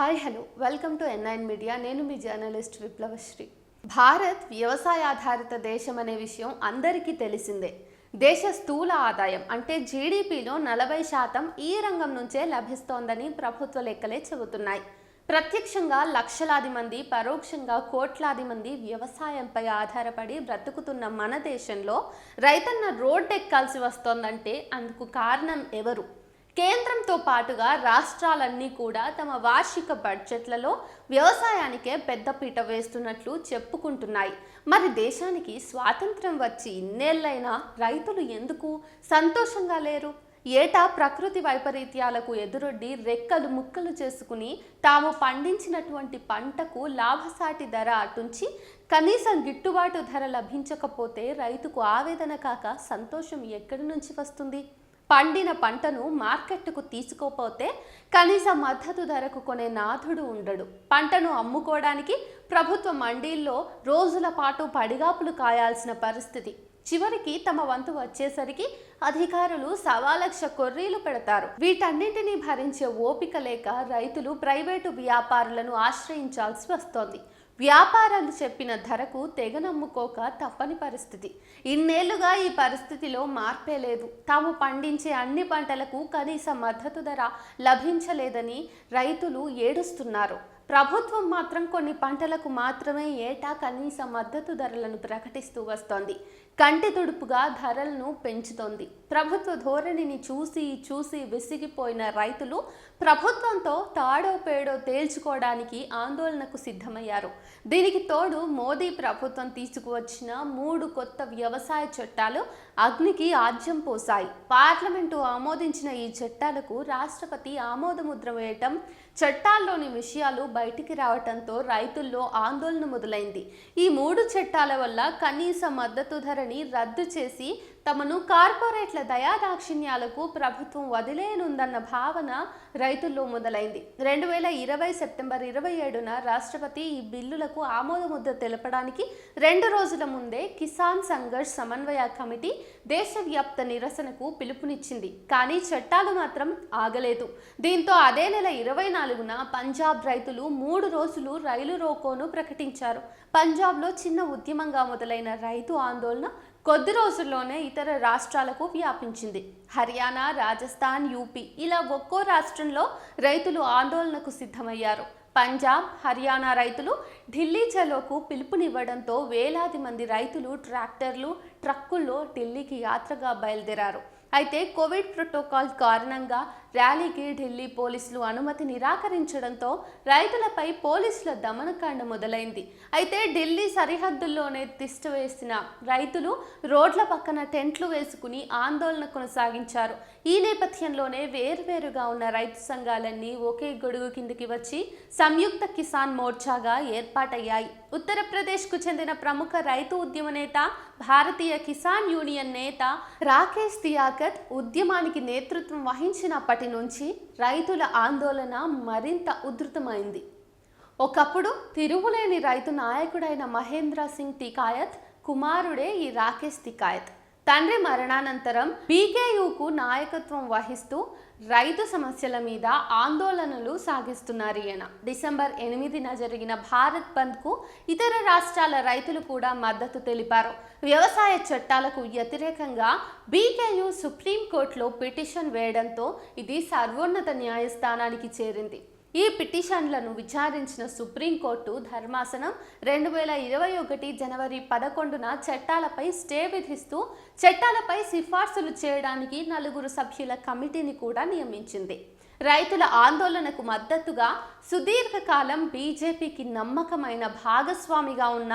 Hi hello welcome to N9 media. నేను మీ journalist విప్లవశ్రీ. Bharat వ్యవసాయ ఆధారిత దేశం అనే విషయం అందరికీ తెలిసిందే. దేశ స్థూల ఆదాయం అంటే జీడిపిలో 40% ఈ రంగం నుంచే లభిస్తోందని ప్రభుత్వ లెక్కలే చెబుతున్నాయి. ప్రత్యక్షంగా లక్షలాది మంది, పరోక్షంగా కోట్లాది మంది వ్యవసాయంపై ఆధారపడి బ్రతుకుతున్న మన దేశంలో రైతన్న రోడ్డెక్కాల్సి వస్తోందంటే అందుకు కారణం ఎవరు? కేంద్రంతో పాటుగా రాష్ట్రాలన్నీ కూడా తమ వార్షిక బడ్జెట్లలో వ్యవసాయానికే పెద్దపీట వేస్తున్నట్లు చెప్పుకుంటున్నాయి. మరి దేశానికి స్వాతంత్రం వచ్చి ఇన్నేళ్లైనా రైతులు ఎందుకు సంతోషంగా లేరు? ఏటా ప్రకృతి వైపరీత్యాలకు ఎదురొడ్డి రెక్కలు ముక్కలు చేసుకుని తాము పండించినటువంటి పంటకు లాభసాటి ధర అటుంచి కనీసం గిట్టుబాటు ధర లభించకపోతే రైతుకు ఆవేదన కాక సంతోషం ఎక్కడి నుంచి వస్తుంది? పండిన పంటను మార్కెట్కు తీసుకోపోతే కనీస మద్దతు ధరకు కొనే నాథుడు ఉండడు. పంటను అమ్ముకోవడానికి ప్రభుత్వ మండీల్లో రోజుల పాటు పడిగాపులు కాయాల్సిన పరిస్థితి. చివరికి తమ వంతు వచ్చేసరికి అధికారులు 1,00,000 కొర్రీలు పెడతారు. వీటన్నింటినీ భరించే ఓపిక లేక రైతులు ప్రైవేటు వ్యాపారులను ఆశ్రయించాల్సి వస్తోంది. వ్యాపారాలు చెప్పిన ధరకు తెగ నమ్ముకోక తప్పని పరిస్థితి. ఇన్నేళ్లుగా ఈ పరిస్థితిలో మార్పే లేదు. తాము పండించే అన్ని పంటలకు కనీస మద్దతు ధర లభించలేదని రైతులు ఏడుస్తున్నారు. ప్రభుత్వం మాత్రం కొన్ని పంటలకు మాత్రమే ఏటా కనీస మద్దతు ధరలను ప్రకటిస్తూ వస్తోంది. కంటి తుడుపుగా ధరలను పెంచుతోంది. ప్రభుత్వ ధోరణిని చూసి విసిగిపోయిన రైతులు ప్రభుత్వంతో తాడో పేడో తేల్చుకోవడానికి ఆందోళనకు సిద్ధమయ్యారు. దీనికి తోడు మోదీ ప్రభుత్వం తీసుకువచ్చిన 3 కొత్త వ్యవసాయ చట్టాలు అగ్నికి ఆజ్యం పోశాయి. పార్లమెంటు ఆమోదించిన ఈ చట్టాలకు రాష్ట్రపతి ఆమోదముద్ర వేయటం, చట్టాల్లోని విషయాలు బయటికి రావటంతో రైతుల్లో ఆందోళన మొదలైంది. ఈ 3 చట్టాల వల్ల కనీస మద్దతు ధరని రద్దు చేసి తమను కార్పొరేట్ల దయాదాక్షిణ్యాలకు ప్రభుత్వం వదిలేనుందన్న భావన రైతుల్లో మొదలైంది. 2020 సెప్టెంబర్ 27న రాష్ట్రపతి ఈ బిల్లులకు ఆమోదముద్ర తెలపడానికి 2 రోజుల ముందే కిసాన్ సంఘర్ష్ సమన్వయ కమిటీ దేశవ్యాప్త నిరసనకు పిలుపునిచ్చింది. కానీ చట్టాలు మాత్రం ఆగలేదు. దీంతో అదే నెల 24న పంజాబ్ రైతులు 3 రోజులు రైలు రోకోను ప్రకటించారు. పంజాబ్లో చిన్న ఉద్యమంగా మొదలైన రైతు ఆందోళన కొద్ది రోజుల్లోనే ఇతర రాష్ట్రాలకు వ్యాపించింది. హర్యానా, రాజస్థాన్, యూపీ ఇలా ఒక్కో రాష్ట్రంలో రైతులు ఆందోళనకు సిద్ధమయ్యారు. పంజాబ్, హర్యానా రైతులు ఢిల్లీ చలోకు పిలుపునివ్వడంతో వేలాది మంది రైతులు ట్రాక్టర్లు, ట్రక్కుల్లో ఢిల్లీకి యాత్రగా బయలుదేరారు. అయితే కోవిడ్ ప్రోటోకాల్ కారణంగా ర్యాలీకి ఢిల్లీ పోలీసులు అనుమతి నిరాకరించడంతో రైతులపై పోలీసుల దమనకాండ మొదలైంది. అయితే ఢిల్లీ సరిహద్దుల్లోనే తిష్టవేసిన రైతులు రోడ్ల పక్కన టెంట్లు వేసుకుని ఆందోళన కొనసాగించారు. ఈ నేపథ్యంలోనే వేర్వేరుగా ఉన్న రైతు సంఘాలన్నీ ఒకే గొడుగు కిందికి వచ్చి సంయుక్త కిసాన్ మోర్చాగా ఏర్పాటయ్యాయి. ఉత్తరప్రదేశ్కు చెందిన ప్రముఖ రైతు ఉద్యమ నేత, భారతీయ కిసాన్ యూనియన్ నేత రాకేష్ తియాకత్ ఉద్యమానికి నేతృత్వం వహించినప్పటి నుంచి రైతుల ఆందోళన మరింత ఉధృతమైంది. ఒకప్పుడు తిరుగులేని రైతు నాయకుడైన మహేంద్ర సింగ్ తికాయత్ కుమారుడే ఈ రాకేష్ తికాయత్. తండ్రి మరణానంతరం బీకేయూకు నాయకత్వం వహిస్తూ రైతు సమస్యల మీద ఆందోళనలు సాగిస్తున్నారు ఈయన. డిసెంబర్ 8న జరిగిన భారత్ బంద్కు ఇతర రాష్ట్రాల రైతులు కూడా మద్దతు తెలిపారు. వ్యవసాయ చట్టాలకు వ్యతిరేకంగా బీకేయూ సుప్రీంకోర్టులో పిటిషన్ వేయడంతో ఇది సర్వోన్నత న్యాయస్థానానికి చేరింది. ఈ పిటిషన్లను విచారించిన సుప్రీంకోర్టు ధర్మాసనం 2021 జనవరి 11న చట్టాలపై స్టే విధిస్తూ చట్టాలపై సిఫార్సులు చేయడానికి 4 సభ్యుల కమిటీని కూడా నియమించింది. రైతుల ఆందోళనకు మద్దతుగా సుదీర్ఘకాలం బీజేపీకి నమ్మకమైన భాగస్వామిగా ఉన్న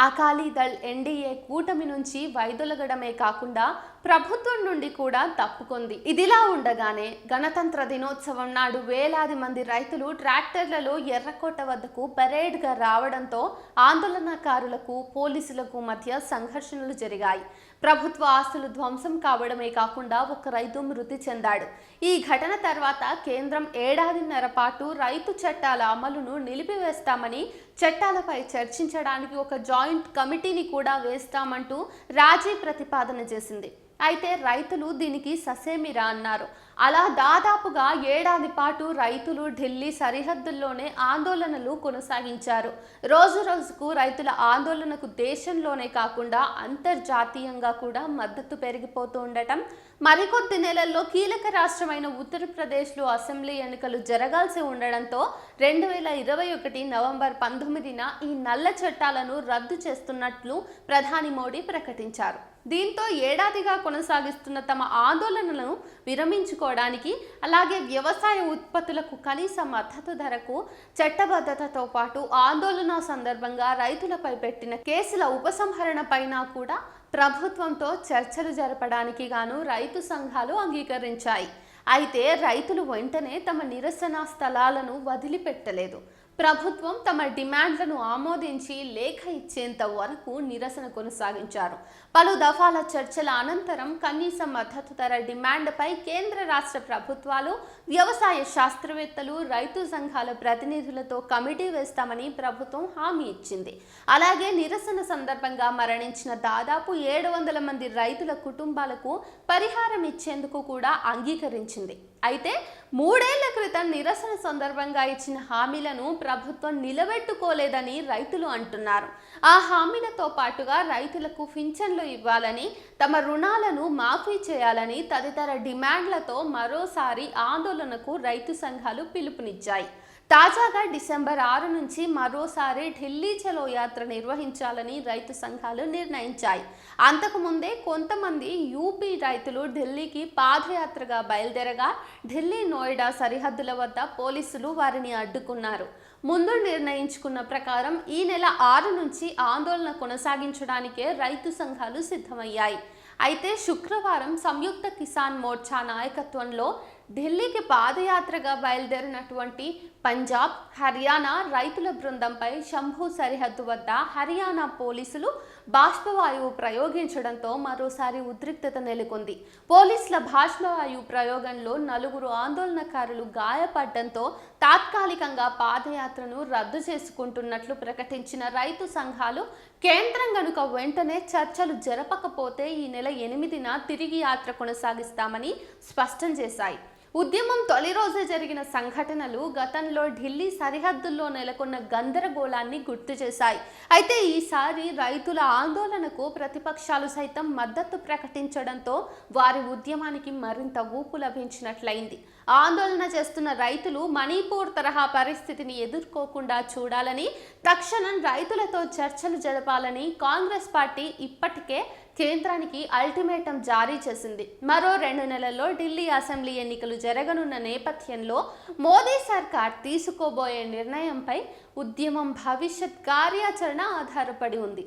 అకాలీదళ్ ఎన్డీఏ కూటమి నుంచి వైదొలగడమే కాకుండా ప్రభుత్వం నుండి కూడా తప్పుకుంది. ఇదిలా ఉండగానే గణతంత్ర దినోత్సవం నాడు వేలాది మంది రైతులు ట్రాక్టర్లలో ఎర్రకోట వద్దకు పరేడ్గా రావడంతో ఆందోళనకారులకు పోలీసులకు మధ్య సంఘర్షణలు జరిగాయి. ప్రభుత్వ ఆస్తులు ధ్వంసం కావడమే కాకుండా ఒక రైతు మృతి చెందాడు. ఈ ఘటన తర్వాత కేంద్రం 1.5 ఏళ్ల పాటు రైతు చట్టాల అమలును నిలిపివేస్తామని చట్టాలపై చర్చించడానికి ఒక జాయింట్ కమిటీని కూడా వేస్తామంటూ రాజీ ప్రతిపాదన చేసింది. అయితే రైతులు దీనికి ససేమిరా అన్నారు. అలా దాదాపుగా ఏడాది పాటు రైతులు ఢిల్లీ సరిహద్దుల్లోనే ఆందోళనలు కొనసాగించారు. రోజు రోజుకు రైతుల ఆందోళనకు దేశంలోనే కాకుండా అంతర్జాతీయంగా కూడా మద్దతు పెరిగిపోతూ ఉండటం, మరికొద్ది నెలల్లో కీలక రాష్ట్రమైన ఉత్తరప్రదేశ్లో అసెంబ్లీ ఎన్నికలు జరగాల్సి ఉండడంతో 2021 నవంబర్ 19న ఈ నల్ల చట్టాలను రద్దు చేస్తున్నట్లు ప్రధాని మోడీ ప్రకటించారు. దీంతో ఏడాదిగా కొనసాగిస్తున్న తమ ఆందోళనలను విరమించుకోవడానికి, అలాగే వ్యవసాయ ఉత్పత్తులకు కనీస మద్దతు ధరకు చట్టబద్ధతతో పాటు ఆందోళన సందర్భంగా రైతులపై పెట్టిన కేసుల ఉపసంహరణ పైన కూడా ప్రభుత్వంతో చర్చలు జరపడానికి గాను రైతు సంఘాలు అంగీకరించాయి. అయితే రైతులు వెంటనే తమ నిరసన స్థలాలను వదిలిపెట్టలేదు. ప్రభుత్వం తమ డిమాండ్లను ఆమోదించి లేఖ ఇచ్చేంత వరకు నిరసన కొనసాగించారు. పలు దఫాల చర్చల అనంతరం కనీస మద్దతు ధర డిమాండ్పై కేంద్ర రాష్ట్ర ప్రభుత్వాలు, వ్యవసాయ శాస్త్రవేత్తలు, రైతు సంఘాల ప్రతినిధులతో కమిటీ వేస్తామని ప్రభుత్వం హామీ ఇచ్చింది. అలాగే నిరసన సందర్భంగా మరణించిన దాదాపు 700 మంది రైతుల కుటుంబాలకు పరిహారం ఇచ్చేందుకు కూడా అంగీకరించింది. అయితే 3 ఏళ్ల క్రితం నిరసన సందర్భంగా ఇచ్చిన హామీలను ప్రభుత్వం నిలబెట్టుకోలేదని రైతులు అంటున్నారు. ఆ హామీలతో పాటుగా రైతులకు పింఛన్లు ఇవ్వాలని, తమ రుణాలను మాఫీ చేయాలని తదితర డిమాండ్లతో మరోసారి ఆందోళనకు రైతు సంఘాలు పిలుపునిచ్చాయి. తాజాగా డిసెంబర్ 6 నుంచి మరోసారి ఢిల్లీ చలో యాత్ర నిర్వహించాలని రైతు సంఘాలు నిర్ణయించాయి. అంతకుముందే కొంతమంది యూపీ రైతులు ఢిల్లీకి పాదయాత్రగా బయలుదేరగా ఢిల్లీ నోయిడా సరిహద్దుల వద్ద పోలీసులు వారిని అడ్డుకున్నారు. ముందు నిర్ణయించుకున్న ప్రకారం ఈ నెల 6 నుంచి ఆందోళన కొనసాగించడానికే రైతు సంఘాలు సిద్ధమయ్యాయి. అయితే శుక్రవారం సంయుక్త కిసాన్ మోర్చా నాయకత్వంలో ఢిల్లీకి పాదయాత్రగా బయలుదేరినటువంటి పంజాబ్, హర్యానా రైతుల బృందంపై శంభు సరిహద్దు వద్ద హర్యానా పోలీసులు బాష్పవాయువు ప్రయోగించడంతో మరోసారి ఉద్రిక్తత నెలకొంది. పోలీసుల బాష్పవాయువు ప్రయోగంలో 4 ఆందోళనకారులు గాయపడడంతో తాత్కాలికంగా పాదయాత్రను రద్దు చేసుకుంటున్నట్లు ప్రకటించిన రైతు సంఘాలు కేంద్రం గనుక వెంటనే చర్చలు జరపకపోతే ఈ నెల 8న తిరిగి యాత్ర కొనసాగిస్తామని స్పష్టం చేశాయి. ఉద్యమం తొలి రోజే జరిగిన సంఘటనలు గతంలో ఢిల్లీ సరిహద్దుల్లో నెలకొన్న గందరగోళాన్ని గుర్తు చేశాయి. అయితే ఈసారి రైతుల ఆందోళనకు ప్రతిపక్షాలు సైతం మద్దతు ప్రకటించడంతో వారి ఉద్యమానికి మరింత ఊపు లభించినట్లయింది. ఆందోళన చేస్తున్న రైతులు మణిపూర్ తరహా పరిస్థితిని ఎదుర్కోకుండా చూడాలని, తక్షణం రైతులతో చర్చలు జరపాలని కాంగ్రెస్ పార్టీ ఇప్పటికే కేంద్రానికి అల్టిమేటం జారీ చేసింది. మరో 2 నెలల్లో ఢిల్లీ అసెంబ్లీ ఎన్నికలు జరగనున్న నేపథ్యంలో మోదీ సర్కార్ తీసుకోబోయే నిర్ణయంపై ఉద్యమం భవిష్యత్ కార్యాచరణ ఆధారపడి ఉంది.